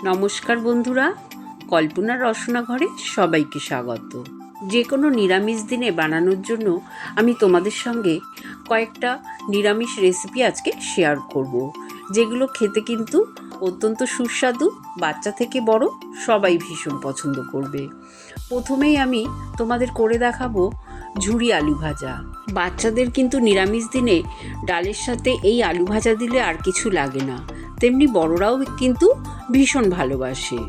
নমস্কার বন্ধুরা, কল্পনার রসনা ঘরে সবাইকে স্বাগত। যে কোনো নিরামিষ দিনে বানানোর জন্য আমি তোমাদের সঙ্গে কয়েকটা নিরামিষ রেসিপি আজকে শেয়ার করব, যেগুলো খেতে কিন্তু অত্যন্ত সুস্বাদু, বাচ্চা থেকে বড় সবাই ভীষণ পছন্দ করবে। প্রথমেই আমি তোমাদের করে দেখাবো ঝুরি আলু ভাজা। বাচ্চাদের কিন্তু নিরামিষ দিনে ডালের সাথে এই আলু ভাজা দিলে আর কিছু লাগে না, তেমনি বড়রাও কিন্তু ভীষণ ভালোবাসে।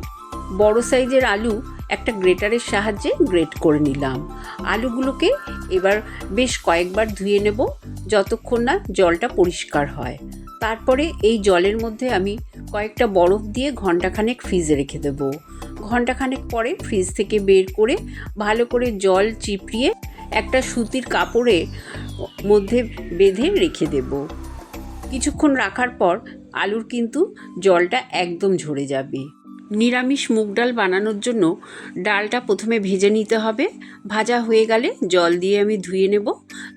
বড় সাইজের আলু একটা গ্রেটারের সাহায্যে গ্রেট করে নিলাম। আলুগুলোকে এবার বেশ কয়েকবার ধুয়ে নেব যতক্ষণ না জলটা পরিষ্কার হয়। তারপরে এই জলের মধ্যে আমি কয়েকটা বরফ দিয়ে ঘন্টাখানেক ফ্রিজে রেখে দেব। ঘন্টাখানেক পরে ফ্রিজ থেকে বের করে ভালো করে জল চিপড়িয়ে একটা সুতির কাপড়ে মধ্যে বেঁধে রেখে দেব। কিছুক্ষণ রাখার পর আলুর কিন্তু জলটা একদম ঝরে যাবে। নিরামিষ মুগ ডাল বানানোর জন্য ডালটা প্রথমে ভেজে নিতে হবে। ভাজা হয়ে গেলে জল দিয়ে আমি ধুয়ে নেব।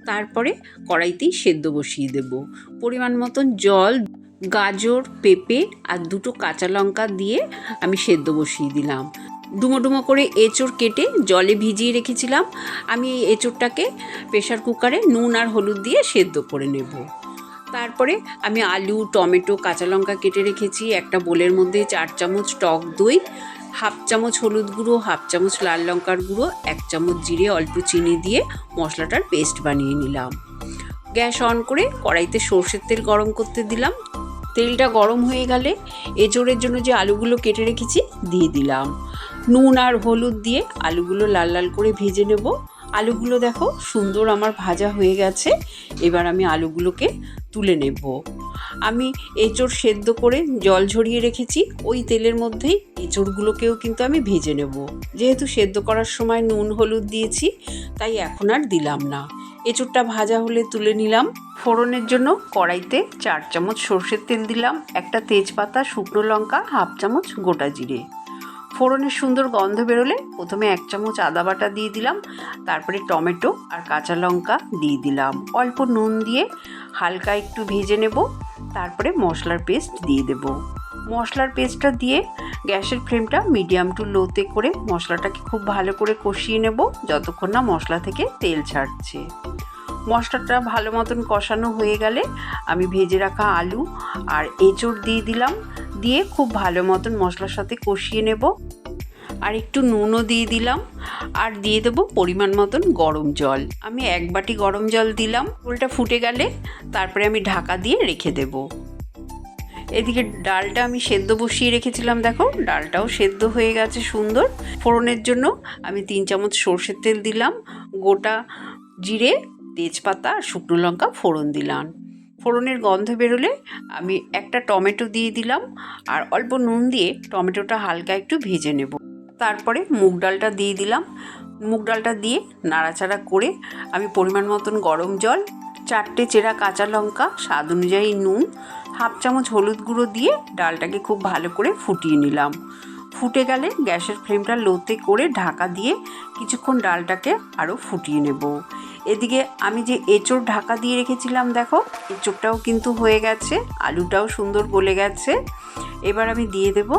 তারপরে কড়াইতেই সেদ্ধ বসিয়ে দেব। পরিমাণ মতন জল, গাজর, পেঁপে আর দুটো কাঁচা লঙ্কা দিয়ে আমি সেদ্ধ বসিয়ে দিলাম। ডুমো ডুমো করে এঁচোড় কেটে জলে ভিজিয়ে রেখেছিলাম। আমি এই এঁচোড়টাকে প্রেশার কুকারে নুন আর হলুদ দিয়ে সেদ্ধ করে নেব। তারপরে আমি আলু, টমেটো, কাঁচা লঙ্কা কেটে রেখেছি। একটা বোলের মধ্যে 4 চামচ টক দই, হাফ চামচ হলুদ গুঁড়ো, হাফ চামচ লাল লঙ্কার গুঁড়ো, 1 চামচ জিরে, অল্প চিনি দিয়ে মশলাটার পেস্ট বানিয়ে নিলাম। গ্যাস অন করে কড়াইতে সর্ষের তেল গরম করতে দিলাম। তেলটা গরম হয়ে গেলে এঁচোড়ের জন্য যে আলুগুলো কেটে রেখেছি দিয়ে দিলাম। নুন আর হলুদ দিয়ে আলুগুলো লাল লাল করে ভেজে নেব। আলুগুলো দেখো সুন্দর আমার ভাজা হয়ে গেছে। এবার আমি আলুগুলোকে তুলে নেব। আমি এঁচোড় সেদ্ধ করে জল ঝরিয়ে রেখেছি, ওই তেলের মধ্যেই এঁচোড়গুলোকেও কিন্তু আমি ভেজে নেব। যেহেতু সেদ্ধ করার সময় নুন হলুদ দিয়েছি, তাই এখন আর দিলাম না। এঁচোড়টা ভাজা হলে তুলে নিলাম। ফোড়নের জন্য কড়াইতে 4 চামচ সর্ষের তেল দিলাম, একটা তেজপাতা, শুকনো লঙ্কা, হাফ চামচ গোটা জিরে। ফোড়নের সুন্দর গন্ধ বেরোলে প্রথমে 1 চামচ আদা বাটা দিয়ে দিলাম। তারপরে টমেটো আর কাঁচা লঙ্কা দিয়ে দিলাম। অল্প নুন দিয়ে হালকা একটু ভেজে নেব। তারপরে মশলার পেস্ট দিয়ে দেব। মশলার পেস্টটা দিয়ে গ্যাসের ফ্লেমটা মিডিয়াম টু লোতে করে মশলাটাকে খুব ভালো করে কষিয়ে নেব যতক্ষণ না মশলা থেকে তেল ছাড়ছে। মশলাটা ভালো মতন কষানো হয়ে গেলে আমি ভেজে রাখা আলু আর এঁচোড় দিয়ে দিলাম। দিয়ে খুব ভালো মতন মশলার সাথে কষিয়ে নেব। আর একটু নুনও দিয়ে দিলাম। আর দিয়ে দেবো পরিমাণ মতন গরম জল। আমি 1 বাটি গরম জল দিলাম। ঝোলটা ফুটে গেলে তারপরে আমি ঢাকা দিয়ে রেখে দেব। এদিকে ডালটা আমি সেদ্ধ বসিয়ে রেখেছিলাম, দেখো ডালটাও সেদ্ধ হয়ে গেছে সুন্দর। ফোড়নের জন্য আমি 3 চামচ সর্ষের তেল দিলাম, গোটা জিরে, তেজপাতা আর শুকনো লঙ্কা ফোড়ন দিলাম। ফোড়নের গন্ধ বেরোলে আমি একটা টমেটো দিয়ে দিলাম আর অল্প নুন দিয়ে টমেটোটা হালকা একটু ভেজে নেব। তারপরে মুগ ডালটা দিয়ে দিলাম। মুগ ডালটা দিয়ে নাড়াচাড়া করে আমি পরিমাণ মতন গরম জল, 4টে চেরা কাঁচা লঙ্কা, স্বাদ অনুযায়ী নুন, হাফ চামচ হলুদ গুঁড়ো দিয়ে ডালটাকে খুব ভালো করে ফুটিয়ে নিলাম। ফুটে গেলে গ্যাসের ফ্লেমটা লোতে করে ঢাকা দিয়ে কিছুক্ষণ ডালটাকে আরও ফুটিয়ে নেব। এদিকে আমি যে এঁচোড় ঢাকা দিয়ে রেখেছিলাম, দেখো এঁচোড়টাও কিন্তু হয়ে গেছে, আলুটাও সুন্দর গলে গেছে। এবার আমি দিয়ে দেব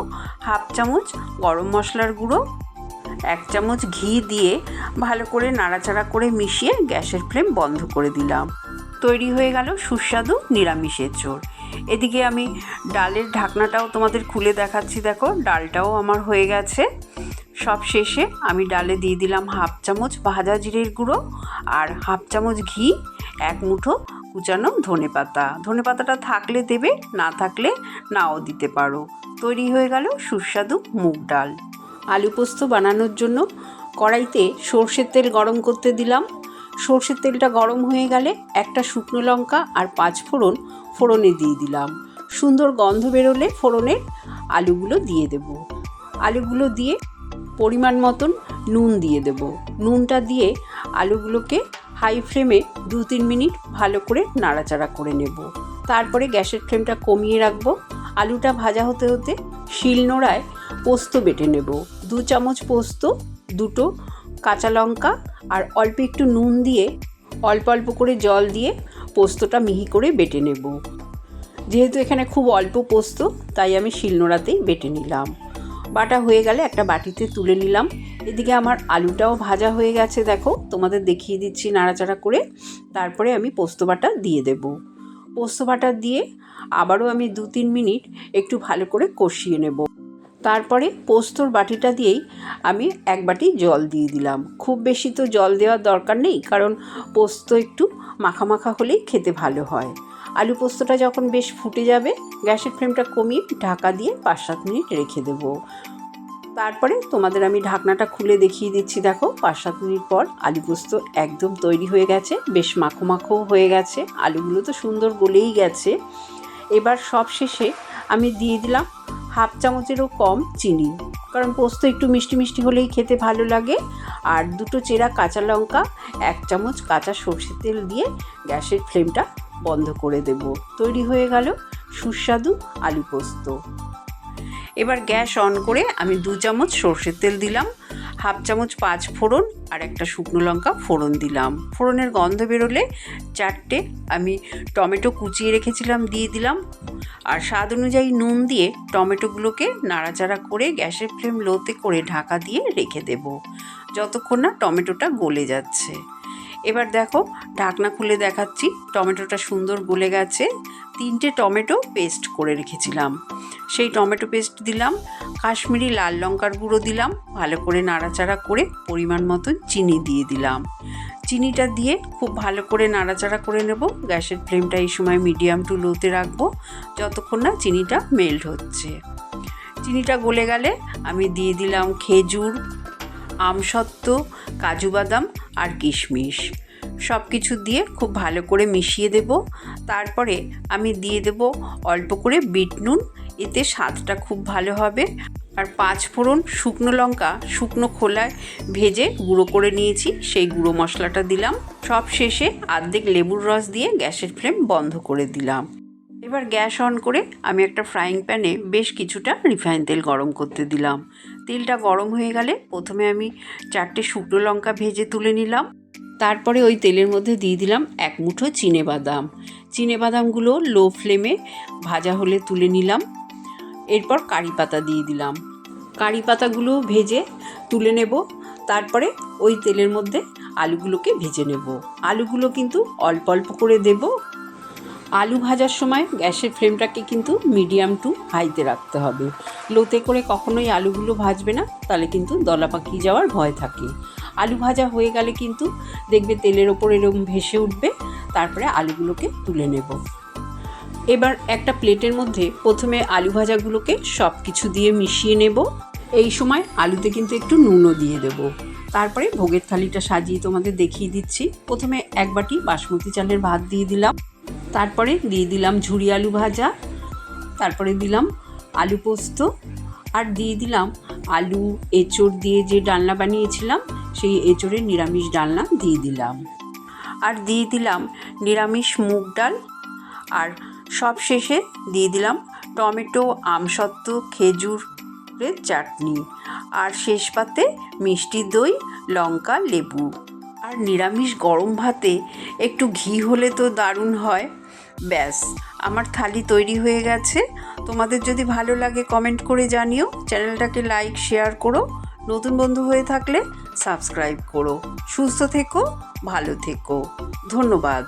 হাফ চামচ গরম মশলার গুঁড়ো, 1 চামচ ঘি দিয়ে ভালো করে নাড়াচাড়া করে মিশিয়ে গ্যাসের ফ্লেম বন্ধ করে দিলাম। তৈরি হয়ে গেল সুস্বাদু নিরামিষ এঁচোড়। এদিকে আমি ডালের ঢাকনাটাও তোমাদের খুলে দেখাচ্ছি, দেখো ডালটাও আমার হয়ে গেছে। সব শেষে আমি ডালে দিয়ে দিলাম হাফ চামচ ভাজা জিরের গুঁড়ো আর হাফ চামচ ঘি, 1 মুঠো কুচানো ধনেপাতা। ধনেপাতাটা থাকলে দেবে, না থাকলে নাও দিতে পারো। তৈরি হয়ে গেল সুস্বাদু মুগ ডাল। আলু পোস্ত বানানোর জন্য কড়াইতে সর্ষের তেল গরম করতে দিলাম। সর্ষের তেলটা গরম হয়ে গেলে একটা শুকনো লঙ্কা আর 5 ফোড়ন ফোড়নে দিয়ে দিলাম। সুন্দর গন্ধ বেরোলে ফোড়নের আলুগুলো দিয়ে দেব। আলুগুলো দিয়ে পরিমাণ মতন নুন দিয়ে দেব। নুনটা দিয়ে আলুগুলোকে হাই ফ্লেমে 2-3 মিনিট ভালো করে নাড়াচাড়া করে নেব। তারপরে গ্যাসের ফ্লেমটা কমিয়ে রাখবো। আলুটা ভাজা হতে হতে শিলনোড়ায় পোস্ত বেটে নেব। 2 চামচ পোস্ত, 2টো কাঁচা লঙ্কা আর অল্প একটু নুন দিয়ে অল্প অল্প করে জল দিয়ে পোস্তটা মিহি করে বেটে নেব। যেহেতু এখানে খুব অল্প পোস্ত, তাই আমি শিলনোড়াতেই বেটে নিলাম। বাটা হয়ে গেলে একটা বাটিতে তুলে নিলাম। এদিকে আমার আলুটাও ভাজা হয়ে গেছে, দেখো তোমাদের দেখিয়ে দিচ্ছি নাড়াচাড়া করে। তারপরে আমি পোস্ত বাটা দিয়ে দেব। পোস্ত বাটা দিয়ে আবারও আমি 2-3 মিনিট একটু ভালো করে কষিয়ে নেব। তারপরে পোস্তর বাটিটা দিয়েই আমি 1 বাটি জল দিয়ে দিলাম। খুব বেশি তো জল দেওয়ার দরকার নেই, কারণ পোস্ত একটু মাখা মাখা হলেই খেতে ভালো হয়। আলু পোস্তটা যখন বেশ ফুটে যাবে, গ্যাসের ফ্লেমটা কমিয়ে ঢাকা দিয়ে 5-7 মিনিট রেখে দেবো। তারপরে তোমাদের আমি ঢাকনাটা খুলে দেখিয়ে দিচ্ছি। দেখো 5-7 মিনিট পর আলু পোস্ত একদম তৈরি হয়ে গেছে, বেশ মাখো মাখো হয়ে গেছে, আলুগুলো তো সুন্দর গলেই গেছে। এবার সব শেষে আমি দিয়ে দিলাম 1/2 চামচেরও কম চিনি, কারণ পোস্ত একটু মিষ্টি মিষ্টি হলেই খেতে ভালো লাগে। আর 2টো চেরা কাঁচা লঙ্কা, 1 চামচ কাঁচা সরষের তেল দিয়ে গ্যাসের ফ্লেমটা বন্ধ করে দেব। তৈরি হয়ে গেল সুস্বাদু আলু পোস্ত। এবার গ্যাস অন করে আমি 2 চামচ সরষের তেল দিলাম, 1/2 চামচ 5 ফোড়ন আর একটা শুকনো লঙ্কা ফোড়ন দিলাম। ফোড়নের গন্ধ বেরোলে 4টে আমি টমেটো কুচিয়ে রেখেছিলাম দিয়ে দিলাম। আর স্বাদ অনুযায়ী নুন দিয়ে টমেটোগুলোকে নাড়াচাড়া করে গ্যাসের ফ্লেম লোতে করে ঢাকা দিয়ে রেখে দেব, যতক্ষণ না টমেটোটা গলে যাচ্ছে। এবার দেখো ঢাকনা খুলে দেখাচ্ছি, টমেটোটা সুন্দর গলে গেছে। 3টে টমেটো পেস্ট করে রেখেছিলাম, সেই টমেটো পেস্ট দিলাম। কাশ্মীরি লাল লঙ্কার গুঁড়ো দিলাম, ভালো করে নাড়াচাড়া করে পরিমাণ মতন চিনি দিয়ে দিলাম। চিনিটা দিয়ে খুব ভালো করে নাড়াচাড়া করে নেব। গ্যাসের ফ্লেমটা এই সময় মিডিয়াম টু লোতে রাখবো, যতক্ষণ না চিনিটা মেল্ট হচ্ছে। চিনিটা গলে গেলে আমি দিয়ে দিলাম খেজুর, আমসত্ত্ব, কাজু বাদাম আর কিশমিশ, সব কিছু দিয়ে খুব ভালো করে মিশিয়ে দেব। তারপরে আমি দিয়ে দেব অল্প করে বিট নুন, এতে স্বাদটা খুব ভালো হবে। আর 5 ফোড়ন শুকনো লঙ্কা শুকনো খোলায় ভেজে গুঁড়ো করে নিয়েছি, সেই গুঁড়ো মশলাটা দিলাম। সব শেষে অর্ধেক লেবুর রস দিয়ে গ্যাসের ফ্লেম বন্ধ করে দিলাম। এবার গ্যাস অন করে আমি একটা ফ্রাইং প্যানে বেশ কিছুটা রিফাইন তেল গরম করতে দিলাম। তেলটা গরম হয়ে গেলে প্রথমে আমি 4টে শুকনো লঙ্কা ভেজে তুলে নিলাম। তারপরে ওই তেলের মধ্যে দিয়ে দিলাম 1 মুঠো চিনেবাদাম। চিনেবাদামগুলো লো ফ্লেমে ভাজা হলে তুলে নিলাম। এরপর কারি পাতা দিয়ে দিলাম, কারি পাতাগুলো ভেজে তুলে নেব। তারপরে ওই তেলের মধ্যে আলুগুলোকে ভেজে নেব। আলুগুলো কিন্তু অল্প অল্প করে দেব। আলু ভাজার সময় গ্যাসের ফ্লেমটাকে কিন্তু মিডিয়াম টু হাইতে রাখতে হবে, লোতে করে কখনোই আলুগুলো ভাজবে না, তাহলে কিন্তু দলা পাকিয়ে যাওয়ার ভয় থাকে। আলু ভাজা হয়ে গেলে কিন্তু দেখবে তেলের ওপর এরকম ভেসে উঠবে। তারপরে আলুগুলোকে তুলে নেব। এবার একটা প্লেটের মধ্যে প্রথমে আলু ভাজাগুলোকে সব কিছু দিয়ে মিশিয়ে নেব। এই সময় আলুতে কিন্তু একটু নুনও দিয়ে দেব। তারপরে ভোগের থালিটা সাজিয়ে তোমাদের দেখিয়ে দিচ্ছি। প্রথমে 1 বাটি বাসমতি চালের ভাত দিয়ে দিলাম, তারপরে দিয়ে দিলাম ঝুরি আলু ভাজা, তারপরে দিলাম আলু পোস্ত, আর দিয়ে দিলাম আলু এঁচোড় দিয়ে যে ডালনা বানিয়েছিলাম সেই এঁচোড়ের নিরামিষ ডালনা দিয়ে দিলাম, আর দিয়ে দিলাম নিরামিষ মুগ ডাল, আর সব শেষে দিয়ে দিলাম টমেটো, আমসত্ত্ব, খেজুরের চাটনি, আর শেষ পাতে মিষ্টি দই, লঙ্কা, লেবু। আর নিরামিষ গরম ভাতে একটু ঘি হলে তো দারুণ হয়। ব্যাস, আমার থালি তৈরি হয়ে গেছে। তোমাদের যদি ভালো লাগে কমেন্ট করে জানিও, চ্যানেলটাকে লাইক শেয়ার করো, নতুন বন্ধু হয়ে থাকলে সাবস্ক্রাইব করো। সুস্থ থেকো, ভালো থেকো, ধন্যবাদ।